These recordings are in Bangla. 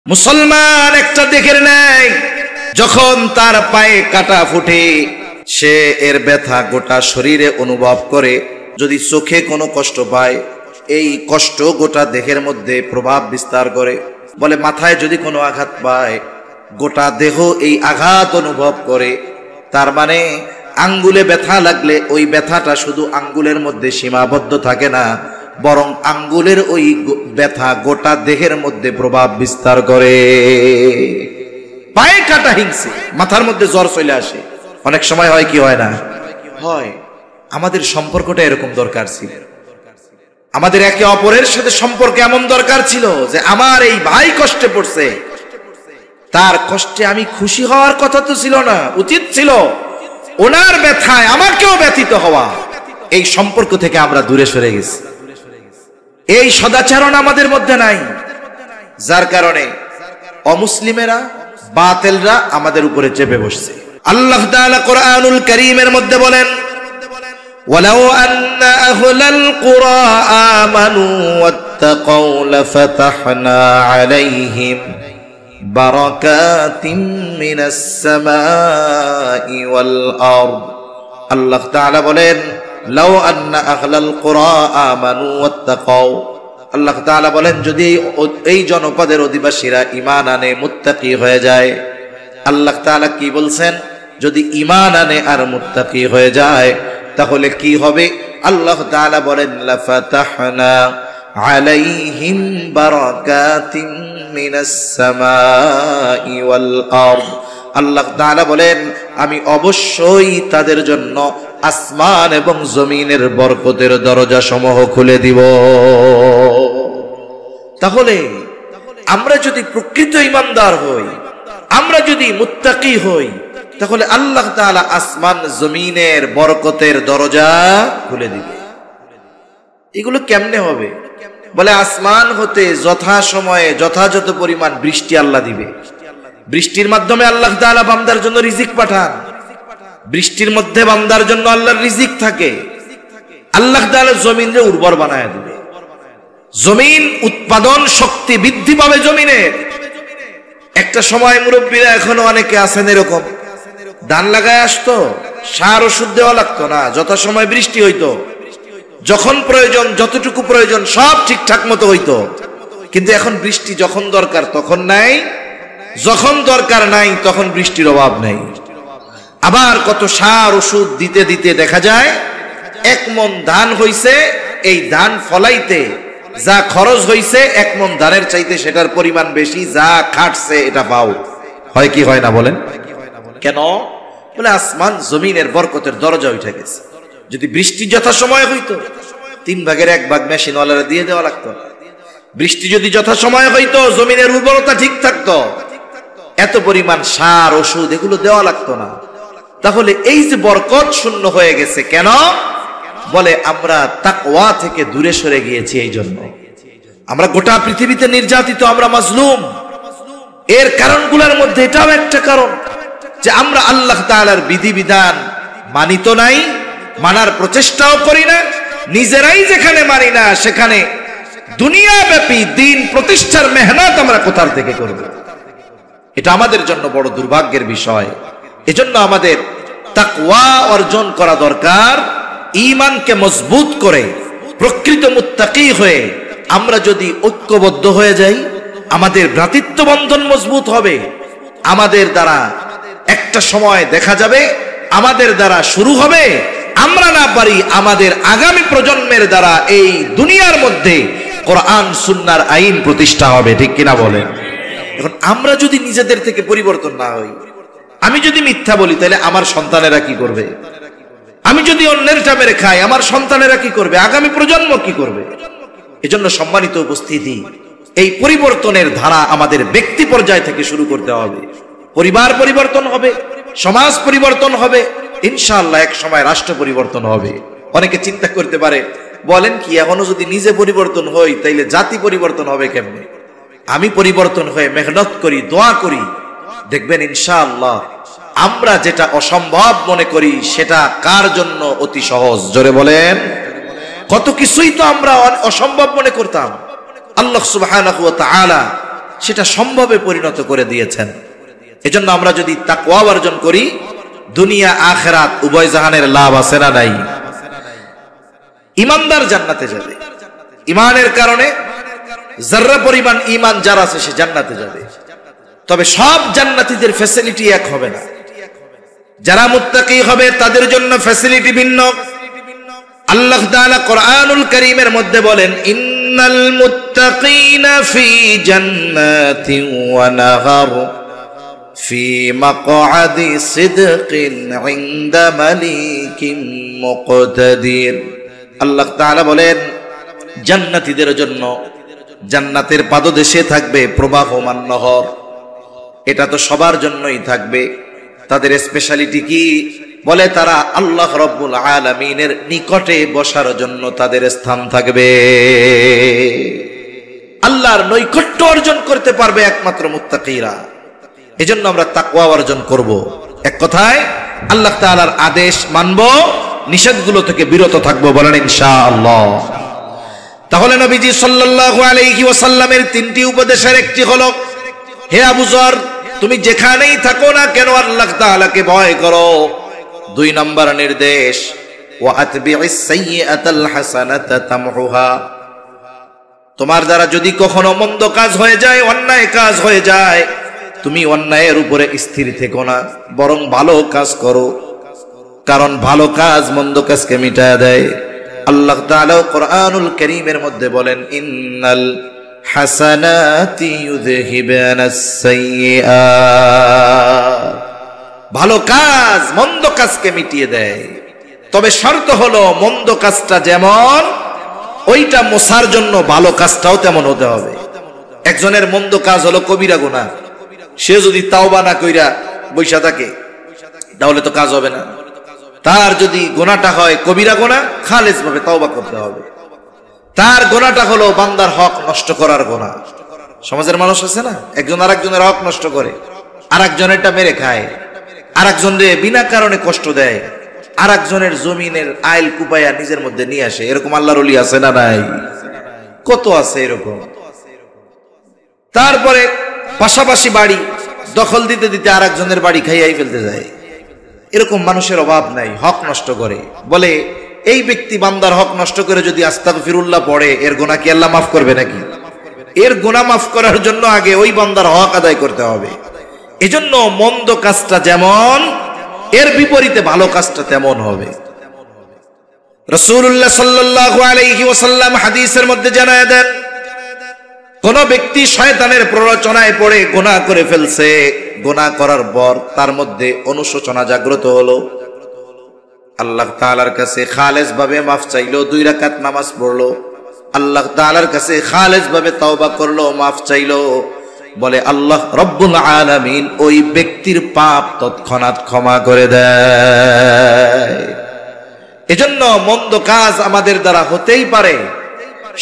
মুসলমান একটা দেখের নাই, যখন তার পায়ে কাটা ফুটে সে এর ব্যথা গোটা শরীরে অনুভব করে। যদি চোখে কোনো কষ্ট পায়, এই কষ্ট গোটা দেহের মধ্যে প্রভাব বিস্তার করে। বলে মাথায় যদি কোনো আঘাত পায়, গোটা দেহ এই আঘাত অনুভব করে। তার মানে আঙ্গুলে ব্যথা লাগলে ওই ব্যথাটা শুধু আঙ্গুলের মধ্যে সীমাবদ্ধ থাকে না, বরং আঙ্গুলের ওই ব্যথা গোটা দেহের মধ্যে প্রভাব বিস্তার করে। পায়ে কাটা হিংসে মাথার মধ্যে জ্বর চলে আসে। অনেক সময় হয় কি হয় না হয়। আমাদের সম্পর্কটা এরকম দরকার ছিল, আমাদের একে অপরের সাথে সম্পর্ক এমন দরকার ছিল যে আমার এই ভাই কষ্টে পড়ছে, তার কষ্টে আমি খুশি হওয়ার কথা তো ছিল না, উচিত ছিল ওনার ব্যথায় আমাকেও ব্যথিত হওয়া। এই সম্পর্ক থেকে আমরা দূরে সরে গেছি, এই সদাচরণ আমাদের মধ্যে নাই, যার কারণে অমুসলিমেরা বাতিলরা আমাদের উপরে চেপে বসছে। আল্লাহ তাআলা কোরআনুল কারীমের মধ্যে বলেন, ওয়ালাউ আন্না আহলাল কুরা আমানু ওয়াত্তাকাউ লাফাতাহনা আলাইহিম বারাকাতিম মিনাস সামাই ওয়াল আরদ। আল্লাহ তাআলা বলেন, লাউ আন্না আহলাল কুরা আমানু ওয়াত্তাকাউ। আল্লাহ তাআলা বলেন, যদি এই জনপদের অধিবাসীরা ঈমান আনে, মুত্তাকি হয়ে যায়। আল্লাহ তাআলা কি বলছেন? যদি ঈমান আনে আর মুত্তাকি হয়ে যায় তাহলে কি হবে? আল্লাহ তাআলা বলেন, লাফাতাহনা আলাইহিম বারাকাতিম মিনাস সামাই ওয়াল আরদ। আল্লাহ তাআলা বলেন, আমি অবশ্যই তাদের জন্য আসমান এবং জমিনের বরকতের দরজা সমূহ খুলে দিব। তাহলে আমরা যদি প্রকৃত ঈমানদার হই, আমরা যদি মুত্তাকি হই, তাহলে আল্লাহ তাআলা আসমান জমিনের বরকতের দরজা খুলে দিবে। এগুলো কেমনে হবে? বলে আসমান হতে যথা সময়ে যথাযথ পরিমাণ বৃষ্টি আল্লাহ দিবে। বৃষ্টির মাধ্যমে আল্লাহ তাআলা বান্দার জন্য রিজিক পাঠান। বৃষ্টির মধ্যে বান্দার জন্য আল্লাহর রিজিক থাকে। আল্লাহ তাআলা জমিনকে উর্বর বানায় দিবে, জমিন উৎপাদন শক্তি বৃদ্ধি পাবে জমিনের। একটা সময় মুরব্বীরা এখনো অনেকে আছেন এরকম, ধান লাগায় আসতো, সার ওষুধ দেওয়া লাগতো না, যথাসময় বৃষ্টি হইতো, যখন প্রয়োজন যতটুকু প্রয়োজন সব ঠিকঠাক মতো হইতো। কিন্তু এখন বৃষ্টি যখন দরকার তখন নাই, যখন দরকার নাই তখন বৃষ্টির অভাব নাই। আবার কত সার ওষুধ দিতে দিতে দেখা যায় 1 মণ ধান হইছে, এই ধান ফলাইতে যা খরচ হইছে 1 মণ ধানের চাইতে সেটার পরিমাণ বেশি, যা খাটছে এটা পাও। হয় কি হয় না বলেন? কেন? বলে আসমান জমিনের বরকতের দরজা উঠে গেছে। যদি বৃষ্টি যথাসময় হইতো 3 ভাগের 1 ভাগ মেশিনওয়ালারা দিয়ে দেওয়া লাগতো। বৃষ্টি যদি যথাসময় হইতো জমিনের উর্বরতা ঠিক থাকতো, এত পরিমাণ সার ওষুধ এগুলো দেওয়া লাগতো না। তাহলে এই যে বরকত শূন্য হয়ে গেছে কেন? বলে আমরা তাকওয়া থেকে দূরে সরে গিয়েছি। এই জন্য আমরা গোটা পৃথিবীতে নির্যাতিত, আমরা মাজলুম। এর কারণগুলোর মধ্যে এটাও একটা কারণ যে আমরা আল্লাহ তাআলার বিধিবিধান মানি তো নাই, মানার প্রচেষ্টাও করি না। নিজেরাই যেখানে মানি না সেখানে দুনিয়াব্যাপী দিন প্রতিষ্ঠার মেহনত আমরা কোথা থেকে করব? এটা আমাদের জন্য বড় দুর্ভাগ্যের বিষয়। এজন্য আমাদের তাকওয়া অর্জন করা দরকার। ঈমানকে মজবুত করে প্রকৃত মুত্তাকি হয়ে আমরা যদি ঐক্যবদ্ধ হয়ে যাই, আমাদের ভ্রাতৃত্ব বন্ধন মজবুত হবে। আমাদের দ্বারা একটা সময় দেখা যাবে আমাদের দ্বারা শুরু হবে, আমরা না পারি আমাদের আগামী প্রজন্মের দ্বারা এই দুনিয়ার মধ্যে কোরআন সুন্নাহর আইন প্রতিষ্ঠা হবে। ঠিক কিনা বলেন? এখন আমরা যদি নিজেদের থেকে পরিবর্তন না হই, আমি যদি মিথ্যা বলি তাহলে আমার সন্তানেরা কি করবে? আমি যদি অন্যের মেরে খাই আমার সন্তানেরা কি করবে? আগামী প্রজন্ম কি করবে? এজন্য সম্মানিত উপস্থিতি, এই পরিবর্তনের ধারা আমাদের ব্যক্তি পর্যায় থেকে শুরু করতে হবে। পরিবার পরিবর্তন হবে, সমাজ পরিবর্তন হবে, ইনশাআল্লাহ এক সময় রাষ্ট্র পরিবর্তন হবে। অনেকে চিন্তা করতে পারে, বলেন কি এখনো যদি নিজে পরিবর্তন হই তাইলে জাতি পরিবর্তন হবে কেমনে? আমি পরিবর্তন হয়ে মেহনত করি, দোয়া করি, দেখবেন ইনশাআল্লাহ আমরা যেটা অসম্ভব মনে করি সেটা কার জন্য অতি সহজ। জোরে বলেন। কত কিছুই তো আমরা অসম্ভব মনে করতাম, আল্লাহ সুবহানাহু ওয়া তাআলা সেটা সম্ভবে পরিণত করে দিয়েছেন। এজন্য আমরা যদি তাকওয়া অর্জন করি, দুনিয়া আখিরাত উভয় জাহানের লাভ আছে না নাই? ঈমানদার জান্নাতে যাবে, ঈমানের কারণে যারা পরিমাণ ঈমান যার আছে সে জান্নাতে যাবে। তবে সব জান্নাতীদের ফ্যাসিলিটি এক হবে না। যারা মুত্তাকি হবে তাদের জন্য ফ্যাসিলিটি ভিন্ন। আল্লাহ তাআলা কোরআনুল কারীমের মধ্যে বলেন, ইন্নাল মুত্তাকিনা ফি জান্নাতিন ওয়া নাহার ফি মাকআদি সিদকিন ইনদা মালিকিন মুকতাদির। আল্লাহ তাআলা বলেন, জান্নাতীদের জন্য জান্নাতের পাদদেশে থাকবে প্রবাহমান নহর। এটা তো সবার জন্যই থাকবে। তাদের স্পেশালিটি কি? বলে তারা আল্লাহ রাব্বুল আলামিনের নিকটে বসার জন্য তাদের স্থান থাকবে। আল্লাহর নৈকট্য অর্জন করতে পারবে একমাত্র মুত্তাকিরা। এজন্য আমরা তাকওয়া অর্জন করব। এক কথায় আল্লাহ তাআলার আদেশ মানব, নিষেধগুলো থেকে বিরত থাকবো, বলেন ইনশাআল্লাহ। তাহলে নবীজি সাল্লাল্লাহু আলাইহি ওয়াসাল্লামের তিনটি উপদেশের একটি হলো, হে আবু যর, তুমি যেখানেই থাকো না কেন আল্লাহ তাআলাকে ভয় করো। 2 নম্বর নির্দেশ, ওয়া আতবি'is সাইয়্যাতাল হাসানাতা তামহুহা। তোমার দ্বারা যদি কখনো মন্দ কাজ হয়ে যায়, অন্যায় কাজ হয়ে যায়, তুমি অন্যায়ের উপরে স্থির থেকো না, বরং ভালো কাজ করো, কারণ ভালো কাজ মন্দ কাজকে মিটায় দেয়। আল্লাহ তাআলা কোরআনুল কারীমের মধ্যে বলেন, ইন্নাল হাসানাতি ইউযহিবানাস সাইয়্যাত। ভালো কাজ মন্দ কাজকে মিটিয়ে দেয়। তবে শর্ত হলো মন্দ কাজটা যেমন, ওইটা মোছার জন্য ভালো কাজটাও তেমন হতে হবে। একজনের মন্দ কাজ হলো কবিরা গুনাহ, সে যদি তাওবা না কইরা বৈশা থাকে তাহলে তো কাজ হবে না। তার যদি গুনাহটা হয় কবিরা গুনাহ, খালেস ভাবে তাওবা করতে হবে। তার গুনাহটা হলো বান্দার হক নষ্ট করার গুনাহ। সমাজের মানুষ আছে না, একজন আরেকজনের হক নষ্ট করে, আরেকজনেরটা মেরে খায়, আরেকজনরে বিনা কারণে কষ্ট দেয়, আরেকজনের জমিনের আইল কুপায়া নিজের মধ্যে নিয়ে আসে। এরকম আল্লাহর ওলি আছে না নাই? কত আছে এরকম। তারপরে পাশাপাশি বাড়ি দখল দিতে দিতে আরেকজনের বাড়ি খাইয়াই ফেলতে যায়। এরকম মানুষের অভাব নাই, হক নষ্ট করে। বলে এই ব্যক্তি বান্দার হক নষ্ট করে যদি আস্তাগফিরুল্লাহ পড়ে, এর গুনাহ কি আল্লাহ মাফ করবে নাকি? এর গুনাহ মাফ করার জন্য আগে ওই বান্দার হক আদায় করতে হবে। এজন্য মন্দ কাজটা যেমন, এর বিপরীতে ভালো কাজটা তেমন হবে। রাসূলুল্লাহ সাল্লাল্লাহু আলাইহি ওয়াসাল্লাম হাদিসের মধ্যে জানায় দেন, কোন ব্যক্তি শয়তানের প্ররোচনায় পড়ে গুনাহ করে ফেলছে, গুনাহ করার পর তার মধ্যে অনুশোচনা জাগ্রত হলো, আল্লাহ তাআলার কাছে খালেস ভাবে মাফ চাইলো, 2 রাকাত নামাজ পড়লো, আল্লাহ তাআলার কাছে খালেস ভাবে তওবা করলো, মাফ চাইলো, বলে আল্লাহ রব্বুল আলামিন ওই ব্যক্তির পাপ তৎক্ষণাৎ ক্ষমা করে দেয়। এজন্য মন্দ কাজ আমাদের দ্বারা হতেই পারে।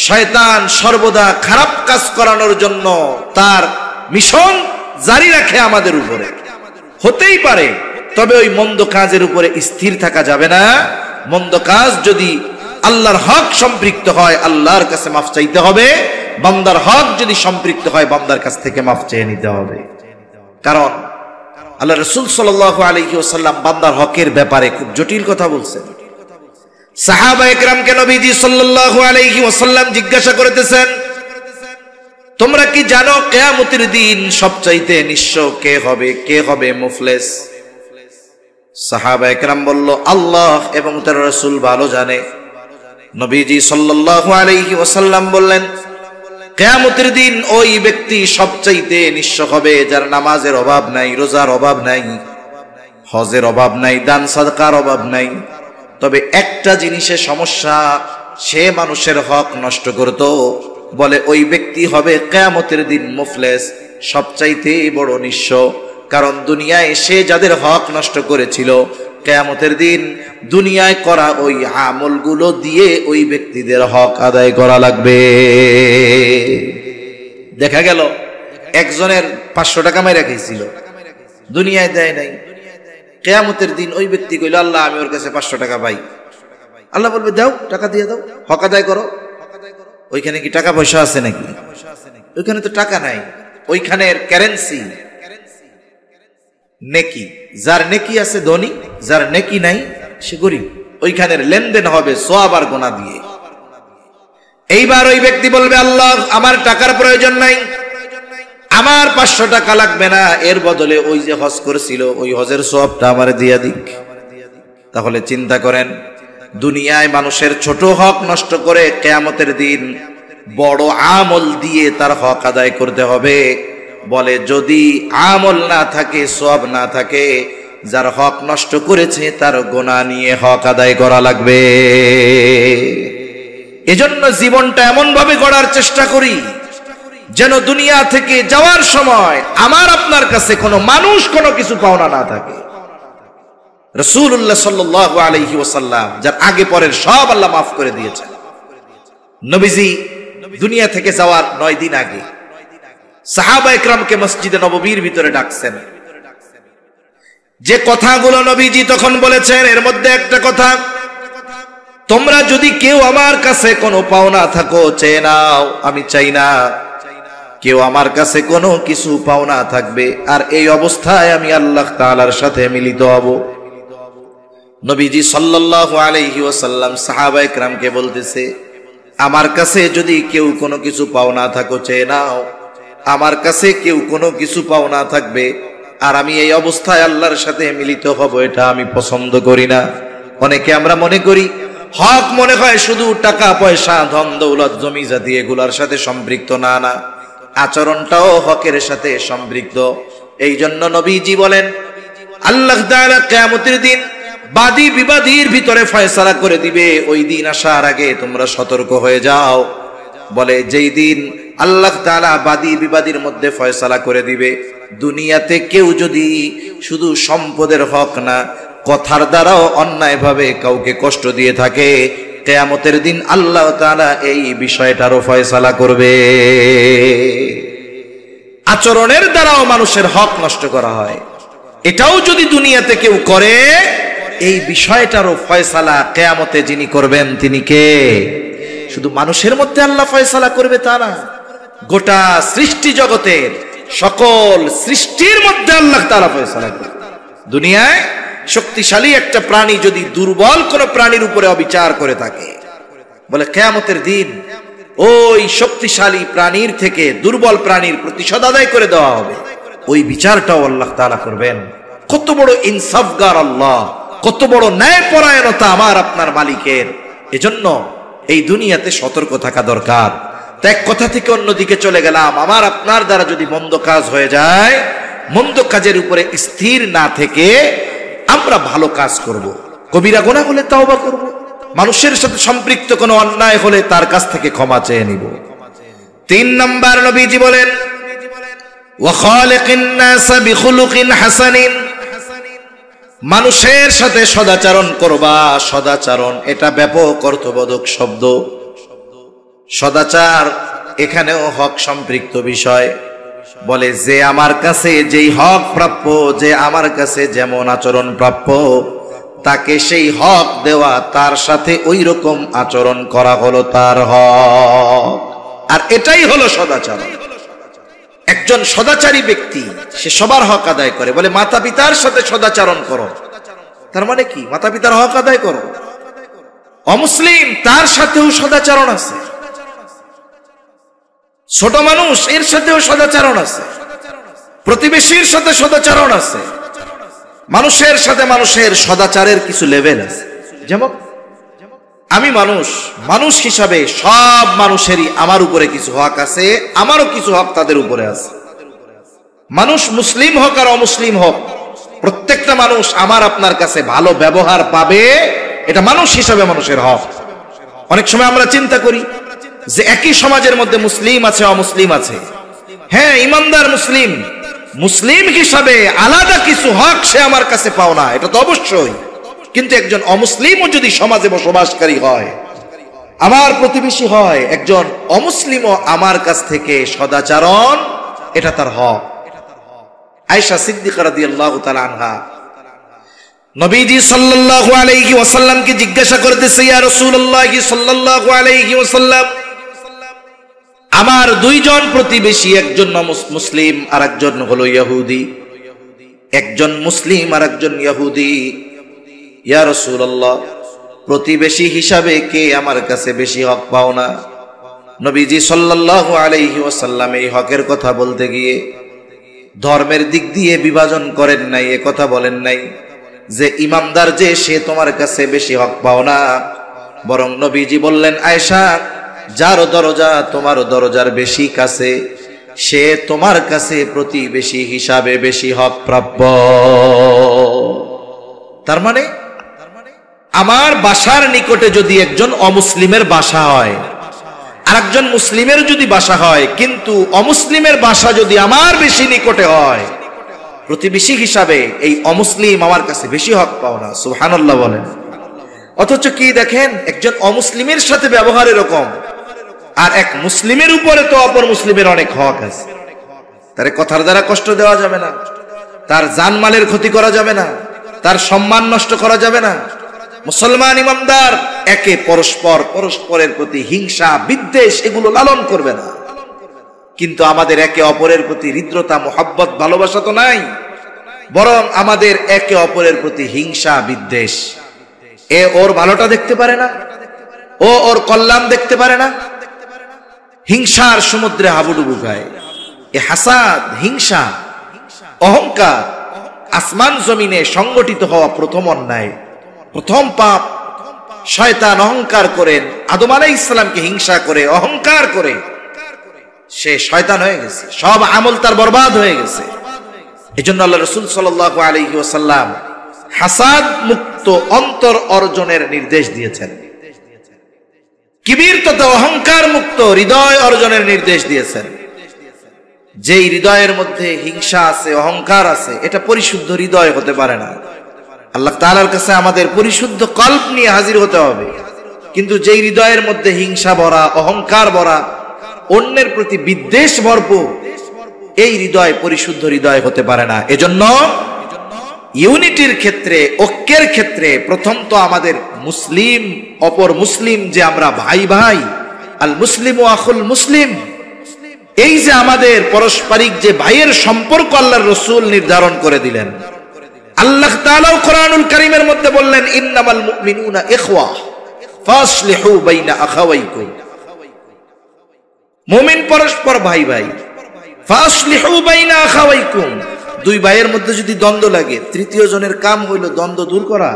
শয়তান সর্বদা খারাপ কাজ করানোর জন্য তার মিশন জারি রাখে আমাদের উপরে, হতেই পারে। তবে ওই মন্দ কাজের উপরে স্থির থাকা যাবে না। মন্দ কাজ যদি আল্লাহর হক সম্পৃক্ত হয়, আল্লাহর কাছে মাফ চাইতে হবে। বান্দার হক যদি সম্পৃক্ত হয়, বান্দার কাছ থেকে মাফ চেয়ে নিতে হবে। কারণ আল্লাহ রাসূল সাল্লাল্লাহু আলাইহি ওয়াসাল্লাম বান্দার হকের ব্যাপারে খুব জটিল কথা বলছেন। সাহাবায়ে কেরামকে নবীজি সাল্লাল্লাহু আলাইহি ওয়াসাল্লাম জিজ্ঞাসা করতেছেন, তোমরা কি জানো কিয়ামতের দিন সবচাইতে নিঃস্ব কে হবে, কে হবে মুফলিস? সাহাবায়ে কেরাম বলল, আল্লাহ এবং তার রাসূল ভালো জানে। নবীজি সাল্লাল্লাহু আলাইহি ওয়াসাল্লাম বললেন, কিয়ামতের দিন ওই ব্যক্তি সবচাইতে নিঃস্ব হবে যার নামাজের অভাব নাই, রোজার অভাব নাই, হজের অভাব নাই, দান সাদকার অভাব নাই। তবে একটা জিনিসে সমস্যা, সে মানুষের হক নষ্ট করত। বলে ওই ব্যক্তি হবে কিয়ামতের দিন মুফলিস, সবচাইতে বড় নিঃস্ব। কারণ দুনিয়ায় সে যাদের হক নষ্ট করেছিল, কিয়ামতের দিন দুনিয়ায় করা ওই আমলগুলো দিয়ে ওই ব্যক্তিদের হক আদায় করা লাগবে। দেখা গেল একজনের 500 টাকা মেরে রেখেছিল, দুনিয়ায় দেয় নাই। কিয়ামতের দিন ওই ব্যক্তি কইল, আল্লাহ আমি ওর কাছে 500 টাকা পাই। আল্লাহ বলবে, দাও, টাকা দিয়ে দাও, হক আদায় করো। ওইখানে কি টাকা পয়সা আছে নাকি? ওইখানে তো টাকা নাই, ওইখানের কারেন্সি নেকি। যার নেকি আছে ধনী, যার নেকি নাই সে গরিব। ওইখানের লেনদেন হবে সওয়াব আর গুনাহ দিয়ে। এইবার ওই ব্যক্তি বলবে, আল্লাহ আমার টাকার প্রয়োজন নাই, আমার 500 টাকা লাগবে না, এর বদলে ওই যে হজ করেছিল ওই হজের সওয়াবটা আমারে দিয়া দিক। তাহলে চিন্তা করেন, দুনিয়ায় মানুষের ছোট হক নষ্ট করে কিয়ামতের দিন বড় আমল দিয়ে তার হক আদায় করতে হবে। বলে যদি আমল না থাকে, সওয়াব না থাকে, যার হক নষ্ট করেছে তার গুনাহ নিয়ে হক আদায় করা লাগবে। এজন্য জীবনটা এমন ভাবে গড়ার চেষ্টা করি যেন দুনিয়া থেকে যাওয়ার সময় আমার আপনার কাছে কোনো মানুষ কোনো কিছু পাওনা না থাকে। রাসূলুল্লাহ সাল্লাল্লাহু আলাইহি ওয়াসাল্লাম যার আগে পরের সব আল্লাহ মাফ করে দিয়েছেন। নবীজি দুনিয়া থেকে যাওয়ার 9 দিন আগে সাহাবা ইকরামকে মসজিদে নববীর ভিতরে ডাকছেন। যে কথাগুলো নবীজি তখন বলেছেন এর মধ্যে একটা কথা, তোমরা যদি কেউ আমার কাছে কোনো পাওনা থাকো চেয়ে নাও, আমি চাই না কেউ আমার কাছে কোনো কিছু পাওনা থাকবে আর এই অবস্থায় আমি আল্লাহ তাআলার সাথে মিলিত হব। নবীজি সাল্লাল্লাহু আলাইহি ওয়াসাল্লাম সাহাবা ইকরামকে বলতেছে, আমার কাছে যদি কেউ কোনো কিছু পাওনা থাকো চেয়ে নাও, আমার কাছে কেউ কোনো কিছু পাওনা থাকবে আর আমি এই অবস্থায় আল্লাহর সাথে মিলিত হব, এটা আমি পছন্দ করি না। অনেকে আমরা মনে করি হক মনে হয় শুধু টাকা পয়সা ধন দৌলত জমি জাতি এগুলার সাথে সম্পৃক্ত, না না, আচরণটাও হকের সাথে সম্পৃক্ত। এই জন্য নবীজি বলেন আল্লাহ তাআলা কিয়ামতের দিন বাদী বিবাদীর ভিতরে ফয়সালা করে দিবে, ওই দিন আসার আগে তোমরা সতর্ক হয়ে যাও। বলে যেই দিন আল্লাহ তাআলা বাদী বিবাদীর মধ্যে ফয়সালা করে দিবে, দুনিয়াতে কেউ যদি শুধু সম্পদের হক না কথার দ্বারাও অন্যায়ভাবে কাউকে কষ্ট দিয়ে থাকে, কিয়ামতের দিন আল্লাহ তাআলা এই বিষয়টারও ফয়সালা করবে। আচরণের দ্বারাও মানুষের হক নষ্ট করা হয়, এটাও যদি দুনিয়াতে কেউ করে, এই বিষয়টারও ফয়সালা কিয়ামতে যিনি করবেন তিনি কে? শুধু মানুষের মধ্যে আল্লাহ ফয়সালা করবে তা না, গোটা সৃষ্টি জগতের সকল সৃষ্টির মধ্যে আল্লাহ তাআলা ফয়সালা করবে। দুনিয়ায় শক্তিশালী একটা প্রাণী যদি দুর্বল কোন প্রাণীর উপরে অবিচার করে থাকে, বলে কিয়ামতের দিন ওই শক্তিশালী প্রাণীর থেকে দুর্বল প্রাণীর প্রতিশোধ আদায় করে দেওয়া হবে। ওই বিচারটাও আল্লাহ তাআলা করবেন। কত বড় ইনসাফগার আল্লাহ, কত বড় ন্যায়পরায়ণতা আমার আপনার মালিকের। এজন্য এই দুনিয়াতে সতর্ক থাকা দরকার। এক কথা থেকে অন্যদিকে চলে গেলাম, আমার আপনার দ্বারা যদি মন্দ কাজ হয়ে যায়, মন্দ কাজের উপরে স্থির না থেকে আমরা ভালো কাজ করব। কবিরা গুনাহ হলে তাওবা করব, মানুষের সাথে সম্পৃক্ত কোনো অন্যায় হলে তার কাছ থেকে ক্ষমা চেয়ে নিব। 3 নাম্বার নবীজি বলেন ওয়া খালিকিন নাস বিখুলুকিন হাসানিন, মানুষের সাথে সদাচরণ করবা। সদাচরণ এটা ব্যাপক অর্থবোধক শব্দ। সদাচার এখানেও হক সম্পৃক্ত বিষয়। বলে যে আমার কাছে যেই হক প্রাপ্য, যে আমার কাছে যেমন আচরণ প্রাপ্য, তাকে সেই হক দেওয়া, তার সাথে ওই রকম আচরণ করা হলো তার হক। আর এটাই হলো সদাচরণ। একজন সদাচারী ব্যক্তি সে সবার হক আদায় করে। বলে মাতা পিতার সাথে সদাচরণ করো, তার মানে কি? মাতা পিতার হক আদায় করো। অমুসলিম তার সাথেও সদাচরণ আছে, ছোট মানুষ এর সাথেও সদাচরণ আছে, প্রতিবেশীর সাথে সদাচরণ আছে, মানুষের সাথে মানুষের সদাচারের কিছু লেভেল আছে। যেমন আমি মানুষ হিসাবে সব মানুষেরই আমার উপরে কিছু হক আছে, আমারও কিছু হক তাদের উপরে আছে। মানুষ মুসলিম হোক আর অমুসলিম হোক, প্রত্যেকটা মানুষ আমার আপনার কাছে ভালো ব্যবহার পাবে, এটা মানুষ হিসাবে মানুষের হক। অনেক সময় আমরা চিন্তা করি যে একই সমাজের মধ্যে মুসলিম আছে অমুসলিম আছে, হ্যাঁ ইমানদার মুসলিম, মুসলিম হিসাবে আলাদা কিছু হক সে আমার কাছে পাও না, এটা তো অবশ্যই। কিন্তু একজন অমুসলিমও যদি সমাজে বসবাসকারী হয়, আমার প্রতিবেশী হয়, একজন অমুসলিমও আমার কাছ থেকে সদাচরণ, এটা তার হক। আয়েশা সিদ্দিকা রাদিয়াল্লাহু তাআলা আনহা নবীজি সাল্লাল্লাহু আলাইহি ওয়াসাল্লামকে জিজ্ঞাসা করতেছে, ইয়া রাসূলুল্লাহ সাল্লাল্লাহু আলাইহি ওয়াসাল্লাম, আমার দুইজন প্রতিবেশী, একজন মুসলিম আর একজন হলো ইহুদি, একজন মুসলিম আর একজন ইহুদি। ইয়া রাসূলুল্লাহ, প্রতিবেশী হিসাবে কে আমার কাছে বেশি হক পাও না? নবীজি সাল্লাল্লাহু আলাইহি ওয়াসাল্লাম এই হকের কথা বলতে গিয়ে ধর্মের দিক দিয়ে বিভাজন করেন নাই, এ কথা বলেন নাই যে ইমানদার যে সে তোমার কাছে বেশি হক পাও না। বরং নবীজি বললেন, আয়েশা, যার দরজা তোমার দরজার বেশি কাছে সে তোমার কাছে প্রতিবেশী হিসাবে বেশি হক প্রাপ্য। তার মানে আমার বাসার নিকটে যদি একজন অমুসলিমের বাসা হয় আর একজন মুসলিমের যদি বাসা হয়, কিন্তু অমুসলিমের বাসা যদি আমার বেশি নিকটে হয়, প্রতিবেশী হিসাবে এই অমুসলিম আমার কাছে বেশি হক পাও না। সুবহানাল্লাহ বলেন। অথচ কি দেখেন, একজন অমুসলিমের সাথে ব্যবহার এরকম, আর এক মুসলিমের উপরে তো অপর মুসলিমের অনেক হক আছে। তার কথার দ্বারা কষ্ট দেওয়া যাবে না, তার জানমালের ক্ষতি করা যাবে না, তার সম্মান নষ্ট করা যাবে না। মুসলমান ইমানদার একে পরস্পরের প্রতি হিংসা বিদ্বেষ এগুলো লালন করবে না। কিন্তু আমাদের একে অপরের প্রতি হৃদ্রতা মোহাব্বত ভালোবাসা তো নাই, বরং আমাদের একে অপরের প্রতি হিংসা বিদ্বেষ। এ ওর ভালোটা দেখতে পারে না, ও ওর কল্যাণ দেখতে পারে না, হিংসার সমুদ্রে হাবুডুবু খায়। এ হাসাদ, হিংসা, অহংকার আসমান জমিনে সংগঠিত হওয়া প্রথম অন্যায়, প্রথম পাপ। শয়তান অহংকার করেন, আদম আলাইহিস সালামকে হিংসা করে অহংকার করে সে শয়তান হয়ে গেছে, সব আমল তার বরবাদ হয়ে গেছে। এজন্য আল্লাহ রাসূল সাল্লাল্লাহু আলাইহি ওয়াসাল্লাম হাসাদ মুক্ত অন্তর অর্জনের নির্দেশ দিয়েছেন, কিবির তথা অহংকার মুক্ত হৃদয় অর্জনের নির্দেশ দিয়েছেন। যেই হৃদয়ের মধ্যে হিংসা আছে, অহংকার আছে, এটা পরিশুদ্ধ হৃদয় হতে পারে না। আল্লাহ তাআলার কাছে আমাদের পরিশুদ্ধ কল্প নিয়ে হাজির হতে হবে। কিন্তু যেই হৃদয়ের মধ্যে হিংসা ভরা, অহংকার ভরা, অন্যের প্রতি বিদ্বেষ ভরপুর, এই হৃদয় পরিশুদ্ধ হৃদয় হতে পারে না। এজন্য ইউনিটির ক্ষেত্রে, ঐক্যের ক্ষেত্রে প্রথম তো আমাদের মুসলিম অপর মুসলিম যে আমরা ভাই ভাই, আল মুসলিম ও আখুল মুসলিম, এই যে আমাদের পারস্পরিক যে ভাইয়ের সম্পর্ক আল্লাহর রাসূল নির্ধারণ করে দিলেন। আল্লাহ তাআলা কোরআনুল কারীমের মধ্যে বললেন, ইন্নামাল মুমিনুনা ইখওয়া ফাসলিহু বাইনা আখাওয়াইকুম। মুমিন পরস্পর ভাই ভাই, ফাসলিহু বাইনা আখাওয়াইকুম। দুই ভাইয়ের মধ্যে যদি দ্বন্দ্ব লাগে, তৃতীয় জনের কাম হইল দ্বন্দ্ব দূর করা।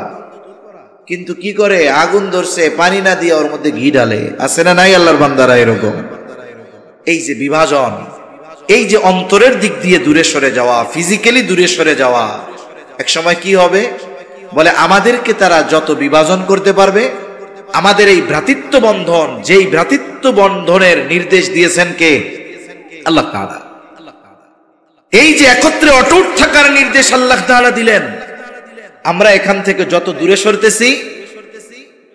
কিন্তু কি করে, আগুন ধরছে, পানি না দিয়ে ওর মধ্যে ঘি ঢালে। আছে না নাই আল্লাহর বান্দারা এরকম? এই যে বিভাজন, এই যে অন্তরের দিক দিয়ে দূরে সরে যাওয়া, ফিজিক্যালি দূরে সরে যাওয়া, এক সময় কি হবে বলে, আমাদেরকে তারা যত বিভাজন করতে পারবে, আমাদের এই ভ্রাতৃত্ব বন্ধন, যেই ভ্রাতৃত্ব বন্ধনের নির্দেশ দিয়েছেন কে? আল্লাহ তাআলা। এই যে একত্রে অটুট থাকার নির্দেশ আল্লাহ তাআলা দিলেন, আমরা এখান থেকে যত দূরে সরতেছি,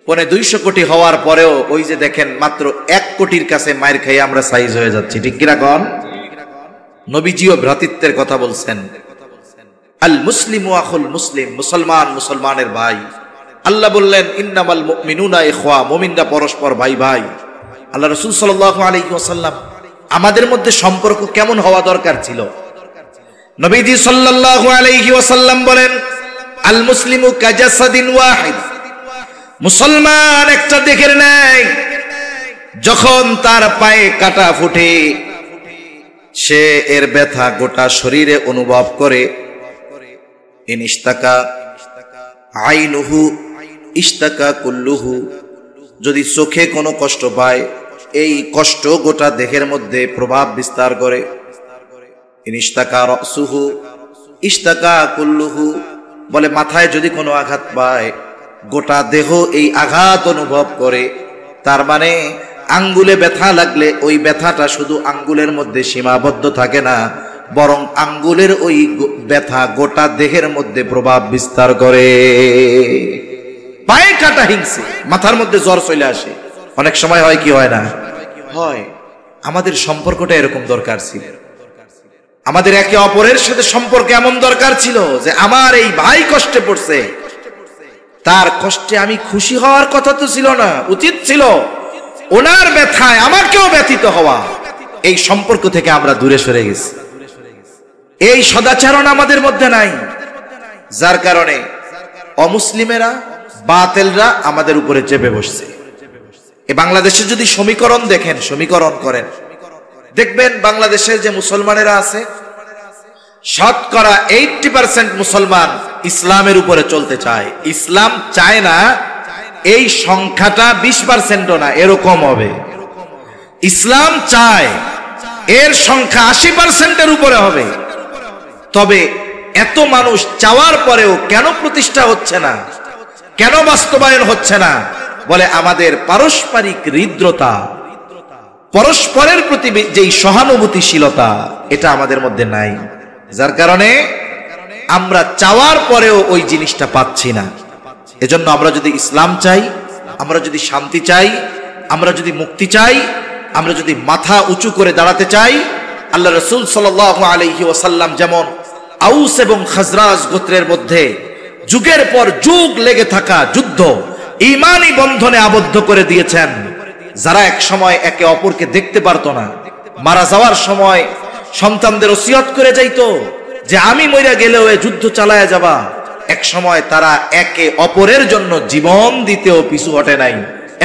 250 কোটি হওয়ার পরেও ওই যে দেখেন মাত্র 1 কোটির কাছে মায়ের খাইয়ে আমরা সাইজ হয়ে যাচ্ছি। ঠিক কিনা কোন? নবীজিও ভ্রাতৃত্বের কথা বলছেন, আল মুসলিমু আখুল মুসলিম, মুসলমান মুসলমানের ভাই। আল্লাহ বললেন, ইন্নামাল মুমিনুনা ইখওয়া, মুমিনরা পরস্পর ভাই ভাই। আল্লাহ রাসূল সাল্লাল্লাহু আলাইহি ওয়াসাল্লাম আমাদের মধ্যে সম্পর্ক কেমন হওয়া দরকার ছিল? নবীজি সাল্লাল্লাহু আলাইহি ওয়াসাল্লাম বলেন, আল মুসলিমু কাজাসাদিন ওয়াহিদ, মুসলমান একটা দেহের ন্যায়। যখন তার পায়ে কাটা ফুটে, সে এর ব্যথা গোটা শরীরে অনুভব করে। ইনইশতাকা আইনুহু ইশতাকা কুল্লুহু, যদি চোখে কোনো কষ্ট পায়, এই কষ্ট গোটা দেহের মধ্যে প্রভাব বিস্তার করে। ইনইশতাকা রাসুহু ইশতাকা কুল্লুহু, বলে মাথায় যদি কোনো আঘাত পায়, গোটা দেহ এই আঘাত অনুভব করে। তার মানে আঙ্গুলে ব্যথা লাগলে ওই ব্যথাটা শুধু আঙ্গুলের মধ্যে সীমাবদ্ধ থাকে না, বরং আঙ্গুলের ওই ব্যথা গোটা দেহের মধ্যে প্রভাব বিস্তার করে। পায়ে কাটা হিংসে, মাথার মধ্যে জ্বর চলে আসে। অনেক সময় হয় কি হয় না? হয়। আমাদের সম্পর্কটা এরকম দরকার ছিল, আমাদের একে অপরের সাথে সম্পর্ক এমন দরকার ছিল যে আমার এই ভাই কষ্টে পড়ছে, তার কষ্টে আমি খুশি হওয়ার কথা তো ছিল না, উচিত ছিল ওনার ব্যথায় আমাকেও ব্যথিত হওয়া। এই সম্পর্ক থেকে আমরা দূরে সরে গেছি। এই সদাচরণ আমাদের মধ্যে নাই, যার কারণে অমুসলিমেরা, বাতিলরা আমাদের উপরে চেপে বসছে। এই বাংলাদেশে যদি সমীকরণ দেখেন, সমীকরণ করেন, দেখবেন বাংলাদেশের যে মুসলমানেরা আছে শতকরা 80% মুসলমান ইসলামের উপরে চলতে চায়। ইসলাম চায় না এই সংখ্যাটা 20%ও না, এরকম হবে। ইসলাম চায় এর সংখ্যা 80%-এর উপরে হবে। তবে এত মানুষ চাওয়ার পরেও কেন প্রতিষ্ঠা হচ্ছে না, কেন বাস্তবায়ন হচ্ছে না? বলে আমাদের পারস্পরিক হৃদ্রতা, পরস্পরের প্রতি যেই সহানুভূতিশীলতা, এটা আমাদের মধ্যে নাই, যার কারণে আমরা চাওয়ার পরেও ওই জিনিসটা পাচ্ছি না। এজন্য আমরা যদি ইসলাম চাই, আমরা যদি শান্তি চাই, আমরা যদি মুক্তি চাই, আমরা যদি মাথা উঁচু করে দাঁড়াতে চাই, আল্লাহ রাসূল সাল্লাল্লাহু আলাইহি ওয়াসাল্লাম যেমন আউস এবং খাজরাজ গোত্রের মধ্যে যুগের পর যুগ লেগে থাকা যুদ্ধ ঈমানি বন্ধনে আবদ্ধ করে দিয়েছেন, যারা এক সময় একে অপরকে দেখতে পারতো না, মারা যাওয়ার সময় সন্তানদের ওসিয়ত করে যাইতো যে আমি মইরা গেলেও এ যুদ্ধ চালায়া যাবা। এক সময় তারা একে অপরের জন্য জীবন দিতেও পিছু হটে নাই।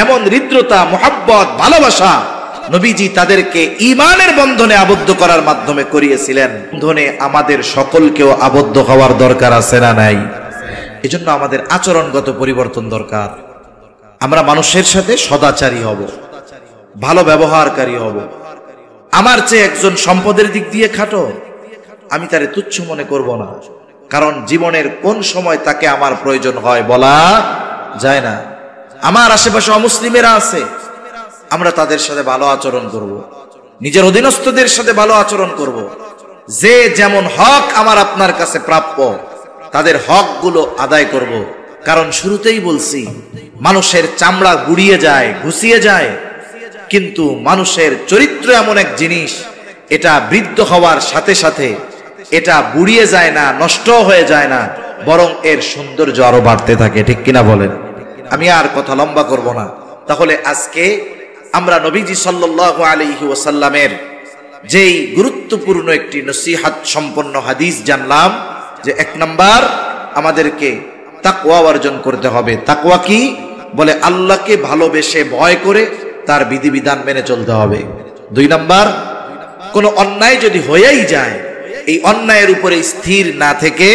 এমন হৃদ্রতা, মুহাব্বত, ভালোবাসা নবীজি তাদেরকে ঈমানের বন্ধনে আবদ্ধ করার মাধ্যমে করিয়েছিলেন। বন্ধনে আমাদের সকলকেও আবদ্ধ হওয়ার দরকার আছে না নাই? এজন্য আমাদের আচরণগত পরিবর্তন দরকার। আমরা মানুষের সাথে সদাচারী হব, ভালো ব্যবহারকারী হব। আমার চেয়ে একজন সম্পদের দিক দিয়ে খাটো, আমি তারে তুচ্ছ মনে করব না, কারণ জীবনের কোন সময় তাকে আমার প্রয়োজন হয় বলা যায় না। আমার আশেপাশে অমুসলিমেরা আছে, আমরা তাদের সাথে ভালো আচরণ করব, নিজের অধীনস্থদের সাথে ভালো আচরণ করব। যে যেমন হক আমার আপনার কাছে প্রাপ্য, তাদের হকগুলো আদায় করব। কারণ শুরুতেই বলছি, মানুষের চামড়া গুড়িয়ে যায়, ঘুষিয়ে যায়, কিন্তু মানুষের চরিত্র এমন এক জিনিস, এটা বৃদ্ধ হওয়ার সাথে সাথে এটা বুড়িয়ে যায় না, নষ্ট হয়ে যায় না, বরং এর সৌন্দর্য আরো বাড়তে থাকে। ঠিক কিনা বলেন? আমি আর কথা লম্বা করব না। তাহলে আজকে আমরা নবীজি সাল্লাল্লাহু আলাইহি ওয়াসাল্লামের যেই গুরুত্বপূর্ণ একটি নসিহত সম্পন্ন হাদিস জানলাম, যে 1 নাম্বার আমাদেরকে তাকওয়া অর্জন করতে হবে। তাকওয়া কি? বলে আল্লাহকে ভালোবেসে ভয় করে তার বিধিবিধান মেনে চলতে হবে। 2 নাম্বার, কোনো অন্যায় যদি হয়েই যায়, এই অন্যায়ের উপরে স্থির না থেকে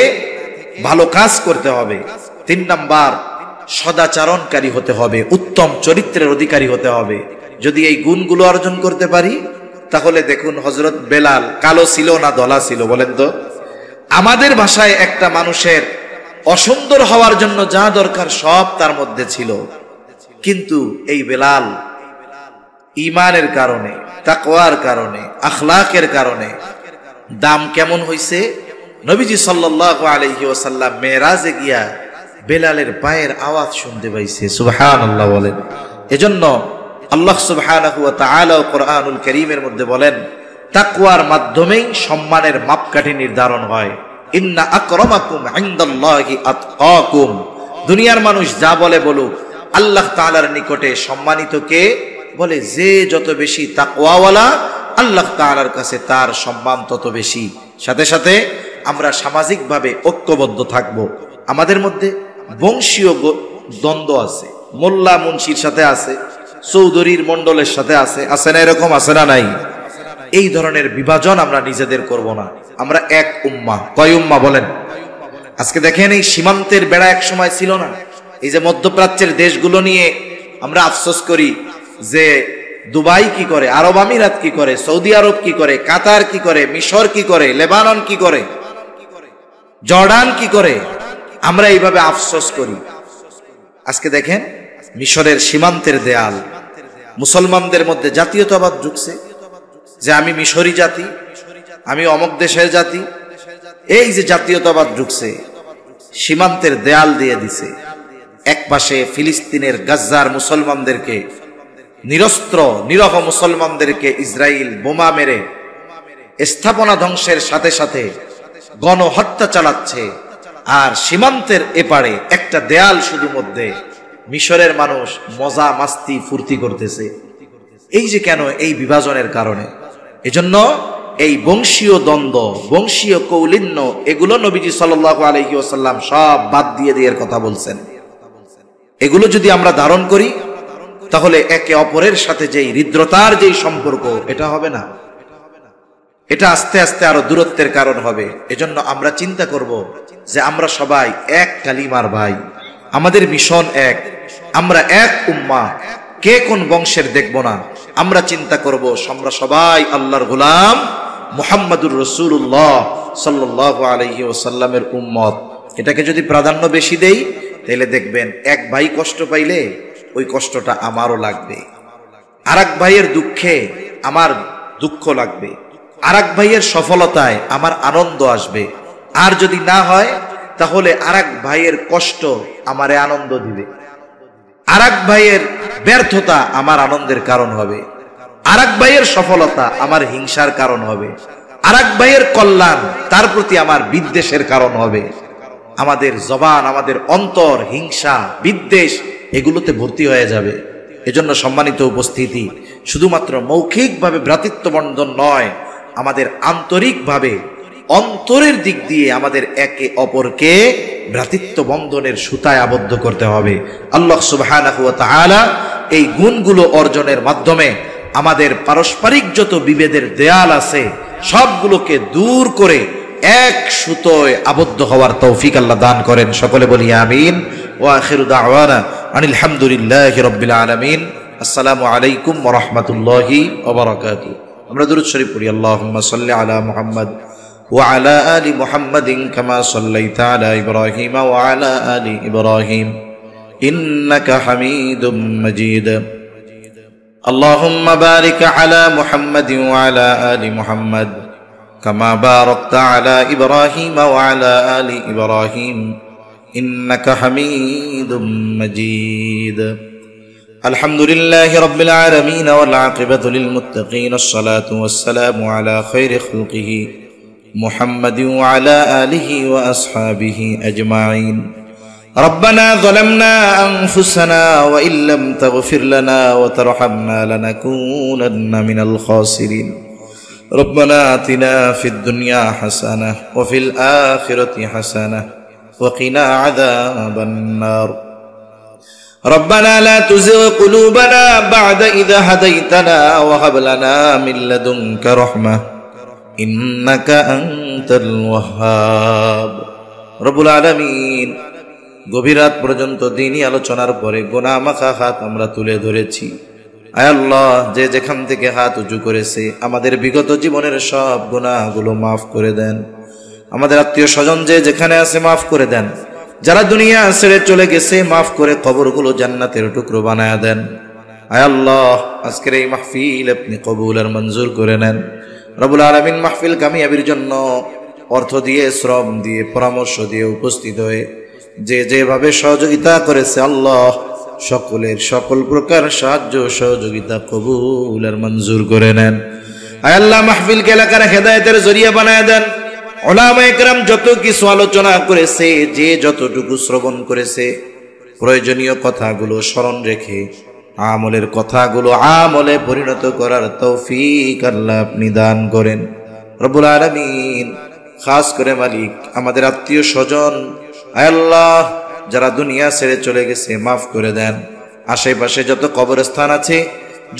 ভালো কাজ করতে হবে। 3 নাম্বার, সদাচরণকারী হতে হবে, উত্তম চরিত্রের অধিকারী হতে হবে। যদি এই গুণগুলো অর্জন করতে পারি, তাহলে দেখুন হযরত বেলাল কালো ছিল না ধলা ছিল বলেন তো? আমাদের ভাষায় একটা মানুষের অসুন্দর হওয়ার জন্য যা দরকার সব তার মধ্যে ছিল, কিন্তু এই বেলাল ঈমানের কারণে, তাকওয়ার কারণে, আখলাকের কারণে দাম কেমন হইছে? নবীজি সাল্লাল্লাহু আলাইহি ওয়াসাল্লাম মেরাজে গিয়া বেলালের পায়ের আওয়াজ শুনতে পাইছে। সুবহানাল্লাহ বলেন। এজন্য আল্লাহ সুবহানাহু ওয়া তাআলা কোরআনুল কারীমের মধ্যে বলেন, তাকওয়ার মাধ্যমেই সম্মানের মাপকাঠি নির্ধারণ হয়। ইন্না আকরামাকুম ইনদাল্লাহি আতকাকুম। দুনিয়ার মানুষ যা বলে বলুক, আল্লাহ তাআলার নিকটে সম্মানিত কে? বলে যে যত বেশি তাকওয়াওয়ালা, আল্লাহ তাআলার কাছে তার সম্মান তত বেশি। সাথে সাথে আমরা সামাজিকভাবে ঐক্যবদ্ধ থাকব। আমাদের মধ্যে বংশীয় দ্বন্দ্ব আছে, মোল্লা মুন্সির সাথে আছে, চৌধুরীর মন্ডলের সাথে আছে, আছে না? এরকম আছে না নাই? এই ধরনের বিভাজন আমরা নিজেদের করব না। আমরা এক উম্মাহ। কয় উম্মাহ বলেন? আজকে দেখেন, এই সীমান্তের বেড়া এক সময় ছিল না। এই যে মধ্যপ্রাচ্যের দেশগুলো নিয়ে আমরা আফসোস করি যে দুবাই কি করে, আরব আমিরাত কি করে, সৌদি আরব কি করে, কাতার কি করে, মিশর কি করে, লেবানন কি করে, জর্ডান কি করে, আমরা এইভাবে আফসোস করি। আজকে দেখেন মিশরের সীমান্তের দেয়াল, মুসলমানদের মধ্যে জাতীয়তাবাদ ঢুকছে, যে আমি মিশরি জাতি, আমি অমুক দেশের জাতি। এই যে জাতীয়তাবাদ ঢুকছে, সীমান্তের দেয়াল দিয়ে দিছে। এক পাশে ফিলিস্তিনের গাজ্জার মুসলমানদেরকে, নিরস্ত্র নিরহ মুসলমানদেরকে ইসরায়েল বোমা মেরে স্থাপনা ধ্বংসের সাথে সাথে গণহত্যা চালাচ্ছে, আর সীমান্তের এপারে একটা দেয়াল শুধু মধ্যে মিশরের মানুষ মজা মাস্তি ফুর্তি করতেছে। এই যে কেন? এই বিভাজনের কারণে। এজন্য এই বংশীয় দ্বন্দ্ব, বংশীয় কৌলিন্য, এগুলো নবীজি সাল্লাল্লাহু আলাইহি ওয়াসাল্লাম সব বাদ দিয়ে দিয়ে কথা বলছেন। এগুলো যদি আমরা ধারণ করি তাহলে একে অপরের সাথে যেই হৃদ্রতার যেই সম্পর্ক, এটা হবে না, এটা আস্তে আস্তে আরো দূরত্বের কারণ হবে। এজন্য আমরা চিন্তা করব যে আমরা সবাই এক কালিমার ভাই, আমাদের মিশন এক, আমরা এক উম্মাহ, কে কোন বংশের দেখব না। আমরা চিন্তা করব আমরা সবাই আল্লাহর গোলাম মুহাম্মাদুর রাসূলুল্লাহ সাল্লাল্লাহু আলাইহি ওয়াসাল্লামের উম্মত। এটাকে যদি প্রাধান্য বেশি দেই তাহলে দেখবেন এক ভাই কষ্ট পাইলে ওই কষ্টটা আমারও লাগবে, আরেক ভাইয়ের দুঃখে আমার দুঃখ লাগবে, আরেক ভাইয়ের সফলতায় আমার আনন্দ আসবে। আর যদি না হয় তাহলে আরেক ভাইয়ের কষ্ট আমারে আনন্দ দিবে, আরেক ভাইয়ের ব্যর্থতা আমার আনন্দের কারণ হবে, আরেক ভাইয়ের সফলতা আমার হিংসার কারণ হবে, আরেক ভাইয়ের কল্যাণ তার প্রতি আমার বিদ্বেষের কারণ হবে। আমাদের জবান, আমাদের অন্তর হিংসা বিদ্বেষ এগুলোতে ভর্তি হয়ে যাবে। এজন্য সম্মানিত উপস্থিতি, শুধুমাত্র মৌখিকভাবে ভ্রাতৃত্ব বন্ধন নয়, আমাদের আন্তরিকভাবে অন্তরের দিক দিয়ে আমাদের একে অপরকে ভ্রাতৃত্ব বন্ধনের সুতায় আবদ্ধ করতে হবে। আল্লাহ সুবহানাহু ওয়া তাআলা এই গুণগুলো অর্জনের মাধ্যমে আমাদের পারস্পরিক যত বিভেদের দেয়াল আছে সবগুলোকে দূর করে এক সুতোয় আবদ্ধ হওয়ার তৌফিক আল্লাহ দান করেন। সকলে বলি আমিন। ওয়া আখিরু দাওয়ানা আনিল হামদুলিল্লাহি রাব্বিল আলামিন। আসসালামু আলাইকুম ওয়া রাহমাতুল্লাহি ওয়া বারাকাতুহু। আমরা দুরূদ শরীফ পড়ি। আল্লাহুম্মা সাল্লি আলা মুহাম্মদ ওয়া আলা আলি মুহাম্মাদিন কামা সাল্লাইতা আলা ইব্রাহিম ওয়া আলা আলি ইব্রাহিম ইন্নাকা হামিদুম মাজিদ। আল্লাহুম্মা বারিক আলা মুহাম্মাদিন ওয়া আলা আলি মুহাম্মদ কামা বারাকতা আলা ইব্রাহিম ওয়া আলা আলি ইব্রাহিম ইন্নাকা হামিদুম মাজিদ। আলহামদুলিল্লাহি রাব্বিল আলামিন ওয়াল আকিবাতু লিল মুত্তাকিন। আসসালাতু ওয়াসসালামু আলা খায়রি খালকিহি মুহাম্মাদিন ওয়া আলা আলিহি ওয়া আসহাবিহি আজমাইন। রব্বানা যালামনা আনফুসানা ওয়া ইল্লাম তাগফির লানা ওয়া তারহামনা লানাকুনান্না মিনাল খাসিরিন। রব্বানা আতিনা ফিদ দুনিয়া হাসানাহ ওয়া ফিল আখিরাতি হাসানাহ ওয়া কিনা আযাবান নার। ربنا لا تزغ قلوبنا بعد إذ هديتنا وهب لنا من لدنك رحمة إنك أنت الوهاب। রব্বুল আলামিন, গভীর রাত পর্যন্ত দিনই আলোচনার পরে গুনাহ মাখা হাত আমরা তুলে ধরেছি। আয় আল্লাহ, যে যেখান থেকে হাত উঁচু করেছে আমাদের বিগত জীবনের সব গুনাহগুলো মাফ করে দেন। আমাদের আত্মীয় স্বজন যে যেখানে আছে মাফ করে দেন। যারা দুনিয়া ছেড়ে চলে গেছে মাফ করে কবরগুলো জান্নাতের টুকরো বানায়া দেন। আয় আল্লাহ, আজকের এই মাহফিল আপনি কবুল আর মঞ্জুর করে নেন। রব্বুল আলামিন, মাহফিল কামিয়াবির জন্য অর্থ দিয়ে, শ্রম দিয়ে, পরামর্শ দিয়ে উপস্থিত হয়ে যে যেভাবে সহযোগিতা করেছে আল্লাহ সকলের সকল প্রকার সাহায্য সহযোগিতা কবুল আর মঞ্জুর করে নেন। আয় আল্লাহ, মাহফিলকে এলাকার হেদায়েতের জরিয়া বানায়া দেন। উলামায়ে কেরাম যত কিছু আলোচনা করেছে, যে যতটুকু শ্রবণ করেছে, প্রয়োজনীয় কথাগুলো স্মরণ রেখে আমলের কথাগুলো আমলে পরিণত করার তৌফিক আল্লাহ আপনি দান করেন। রব্বুল আলামিন, খাস করে মালিক, আমাদের আত্মীয় স্বজন আয় আল্লাহ যারা দুনিয়া ছেড়ে চলে গেছে মাফ করে দেন। আশেপাশে যত কবরস্থান আছে,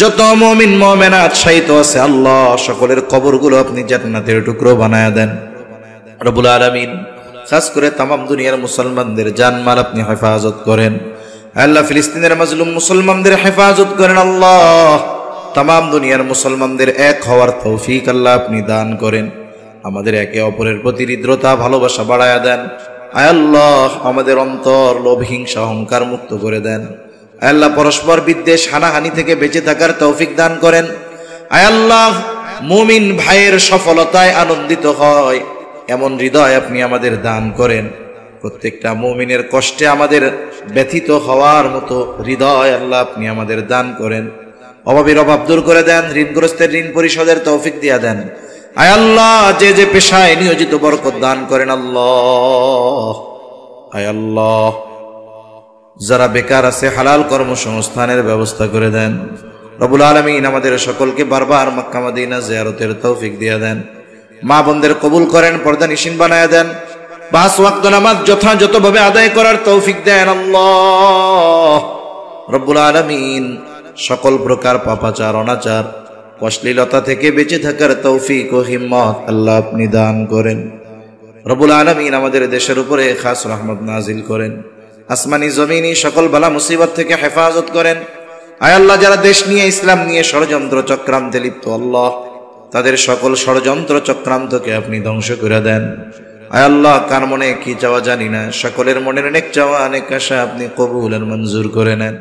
যত মুমিন মুমিনাত শায়িত আছে আল্লাহ সকলের কবরগুলো আপনি জান্নাতের টুকরো বানায়া দেন। রব্বুল আলামিন, খাস করে তামাম দুনিয়ার মুসলমানদের জানমাল আপনি হেফাজত করেন। আল্লাহ, ফিলিস্তিনের মাজলুম মুসলমানদের হেফাজত করেন। আল্লাহ, তামাম দুনিয়ার মুসলমানদের এক হওয়ার তৌফিক আল্লাহ আপনি দান করেন। আমাদের একে অপরের প্রতি হৃদ্রতা ভালোবাসা বাড়ায়া দেন। আয় আল্লাহ, আমাদের অন্তর লোভ হিংসা অহংকার মুক্ত করে দেন। আয় আল্লাহ, পরস্পর বিদ্বেষ হানাহানি থেকে বেঁচে থাকার তৌফিক দান করেন। আয় আল্লাহ, মুমিন ভাইয়ের সফলতায় আনন্দিত হয় এমন হৃদয় আপনি আমাদের দান করেন। প্রত্যেকটা মুমিনের কষ্টে আমাদের ব্যথিত হওয়ার মতো হৃদয় আল্লাহ আপনি আমাদের দান করেন। অভাবীর অভাব দূর করে দেন, ঋণগ্রস্তের ঋণ পরিশোধের তৌফিক দিয়া দেন। আয় আল্লাহ, যে যে পেশায় নিয়োজিত বরকত দান করেন আল্লাহ। আয় আল্লাহ, যারা বেকার আছে হালাল কর্মসংস্থানের ব্যবস্থা করে দেন। রব্বুল আলামিন আমাদের সকলকে বারবার মক্কা মদিনা জিয়ারতের তৌফিক দিয়ে দেন। মা বোনদের কবুল করেন, পর্দা নিশিন বানায় দেন। 5 ওয়াক্ত নামাজ যথাযথভাবে আদায় করার তৌফিক দেন আল্লাহ রব্বুল আলামিন। সকল প্রকার পাপাচার অনাচার অশ্লীলতা থেকে বেঁচে থাকার তৌফিক ও হিম্মত আল্লাহ আপনি দান করেন। রব্বুল আলামিন আমাদের দেশের উপরে খাস রহমত নাজিল করেন। আসমানি জমিনি সকল বালা মুসিবত থেকে হেফাজত করেন। আয় আল্লাহ, যারা দেশ নিয়ে ইসলাম নিয়ে ষড়যন্ত্র চক্রান্তে লিপ্ত আল্লাহ, তাদের সকল ষড়যন্ত্র চক্রান্তকে আপনি ধ্বংস করে দেন। আয় আল্লাহ, কার মনে কি চাওয়া জানি না, সকলের মনের অনেক চাওয়া অনেক আশা আপনি কবুল আর মঞ্জুর করে নেন।